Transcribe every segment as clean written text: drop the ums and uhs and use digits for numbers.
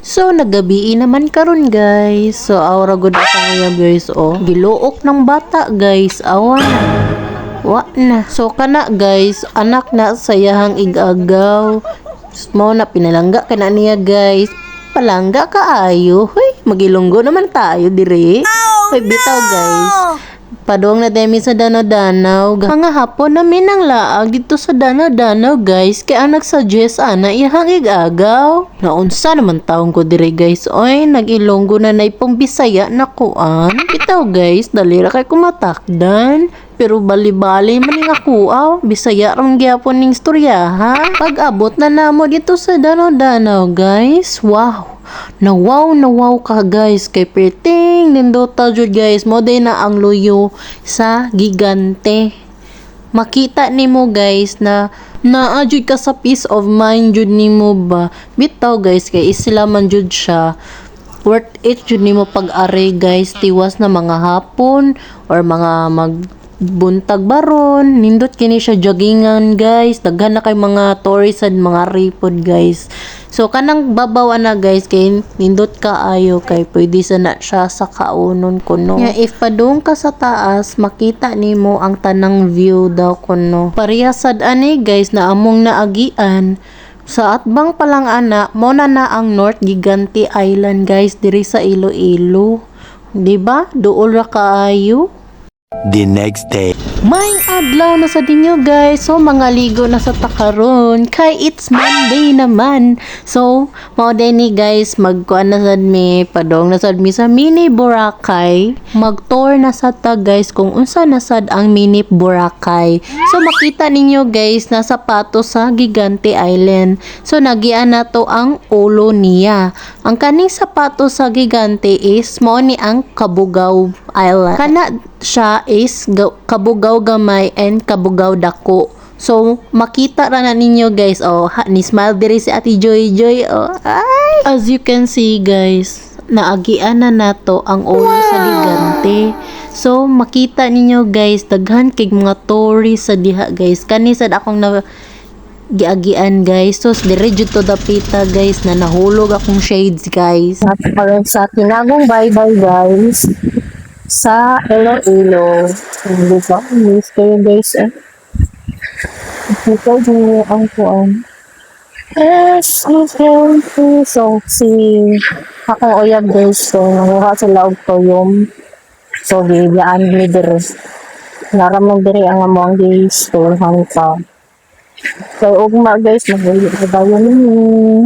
So nagabi naman karon guys. So aura gud ako ngayon guys oh. Giluok ng bata guys. Awa na. Wa na. So kana guys, anak na sayahang igagaw. Mo na pinalangga kana niya guys. Palangga kaayo. Hoy, magilunggo naman tayo dire. Hoy bitaw guys. Padong na demi sa Danau-Danau. Mga hapon namin ang laag dito sa Danau-Danau guys. Kaya ang nagsuggest ana iyang igagaw. Naunsa naman taong ko dire guys. Oy, nag-Ilonggo na naipong Bisaya na kuan. Bitaw guys, dali ra kay kumatakdan. Pero bali-bali man nga kuaw. Bisaya rang gyapon ning istorya ha. Pag-abot na namo dito sa Danau-Danau guys. Wow. Nawaw ka guys kay perting nindota jud guys mo day na ang luyo sa gigante. Makita nimo guys na naajud ka sa peace of mind jud nimo ba. Bitaw guys kay isla man jud siya. Worth it jud nimo pag-ari guys, tiwas na mga hapon or mga buntag baron, nindot kini siya joggingan guys, daghan na kay mga tourist and mga ripod guys. So kanang babaw na guys kay nindot kaayo kay pwede sana siya sa kaunon kuno. If padung ka sa taas makita nimo ang tanang view daw kuno. Parehasad ani guys na among naagian. Sa atbang palang ana mo na ang North Gigante Island guys diri sa Iloilo. Di ba? Duol ra kaayo. The next day. May adlaw na sa dinyo guys. So mga ligo na sa takaron kay it's Monday naman. So mao day ni guys magkuan na sad mi, padong na sad mi sa Mini Boracay. Mag-tour na sad ta guys kung unsa na sad ang Mini Boracay. So makita ninyo guys na sapato sa Gigante Island. So nagian na to ang ulo niya. Ang kaning sapato sa Gigante is mao ni ang Cabugao Island. Kana siya is Cabugao gamay and Cabugao dako. So makita ra na ninyo guys oh, ni smile diri si Ate Joy oh. Ay, as you can see guys, naagian na nato ang ulo sa Gigante. So makita ninyo guys, daghan kay mga tourists sa diha guys. Kani sad akong na giagian guys. So dire jud to dapita guys na nahulog akong shades guys. Karon sa tinagong bye-bye guys sa Iloilo. Hindi ko miss kayo guys eh. Ito din ang kuan. Yes, so si akong uyab guys so nanguha sa laog to yung so biglaan mi dire. Naramang dire ang among guys to hangpa. So ugma guys maguli na dayon ni.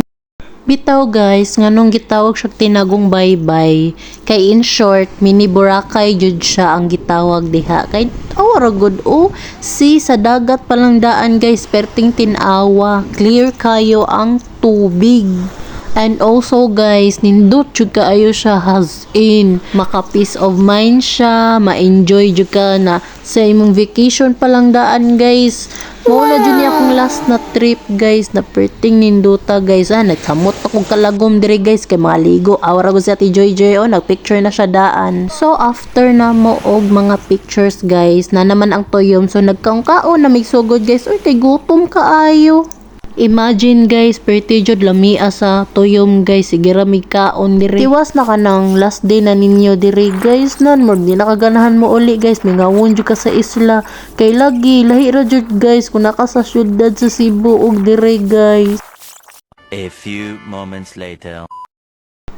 Bitaw guys, nganong gitawag siya tinagong bye-bye. Kay in short, Mini Boracay jud siya ang gitawag diha. Kay ra good si sa dagat palang daan guys, perting tinawa. Clear kayo ang tubig. And also guys, nindot jud kaayo siya has in. Maka peace of mind siya, ma-enjoy jud ka na sa imong vacation palang daan guys. Muna dyan niya akong last na trip guys na perting nindota guys. Nagsamot akong kalagom dire guys kay maligo. Awara ko si Ate Joy nagpicture na siya daan. So after na mo og mga pictures guys na naman ang toyom. So nagkaon na migsugod guys. Uy kay gutom kaayo. Imagine guys, pretty jud lamia sa toyom guys. Sige ra mig kaon dire. Tiwas na kanang last day na ninyo dire guys. Nan mo di nakaganahan mo uli guys. Mingawon jud ka sa isla. Kay lagi lahi ra jud guys kung naka sa syudad sa Cebu og dire guys. A few moments later.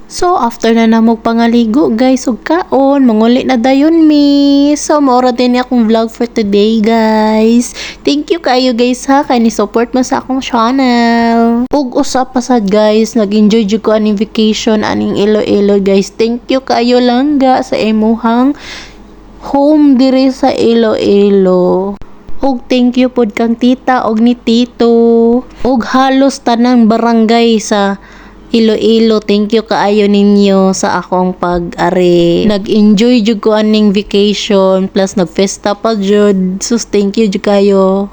So after na namog pangaligo guys ug kaon, manguli na dayon mi. So maura din akong vlog for today guys. Thank you kayo guys ha kay ni support mo sa akong channel. Ug usa pa sad guys, nag-enjoy jud ko aning vacation aning Iloilo guys. Thank you kayo langga sa imuhang home dire sa Iloilo. Og thank you pod kang tita og ni tito. Og halos tanang barangay sa Iloilo, thank you kaayo ninyo sa akong pag-ari. Nag-enjoy jud ko aning vacation plus nagfesta pa jud. So thank you jud kayo.